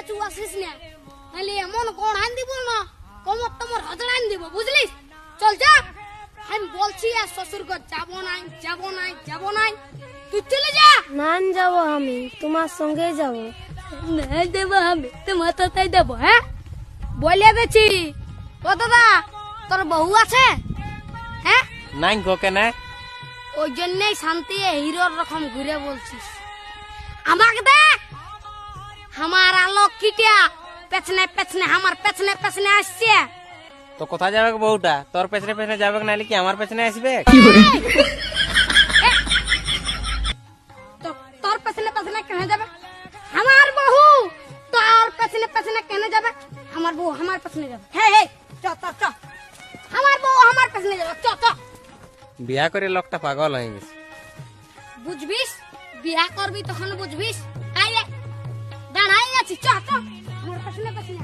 পেছু আসিস না, নাহলে এমন কোন আন দিব না, কোমর তোমার হজড়ান দিব, বুঝলিস? চল যা, আমি বলছি আর শ্বশুর ঘর যাবো নাই, যাবো নাই, যাবো নাই, তুই চলে যা। না যাবো, আমি তোমার সঙ্গে যাব। না দেবো, আমি তোমার তাই দেবো। হ্যাঁ বলে দিচ্ছি। ও দাদা, তোর বউ আছে? হ্যাঁ নাই গো কেন? ওই জন্যই শান্তি হিরোর রকম ঘুরে বলছিস। আমাকে দেখ, আমার আলোক কিটিয়া পেছনে পেছনে, আমার পেছনে পেছনে আসছে। তো কোথায় যাবে গো বউটা? তোর পেছনে পেছনে যাবে নাহলে কি আমার পেছনে আসবে? তোর পেছনে পেছনে কেন যাবে? আমার বউ তোর পেছনে পেছনে কেন যাবে? আমার বউ আমার পেছনে যাবে। হে হে, চ চ চ, আমার বউ আমার পেছনে যাবে, চ চ। বিয়া করে লোকটা পাগল হয়ে গেছে। বুঝবিস, বিয়া করবি তখন বুঝবিস। আয় রে, দাঁড়াই আছি, চ চ, আমার পেছনে পেছনে।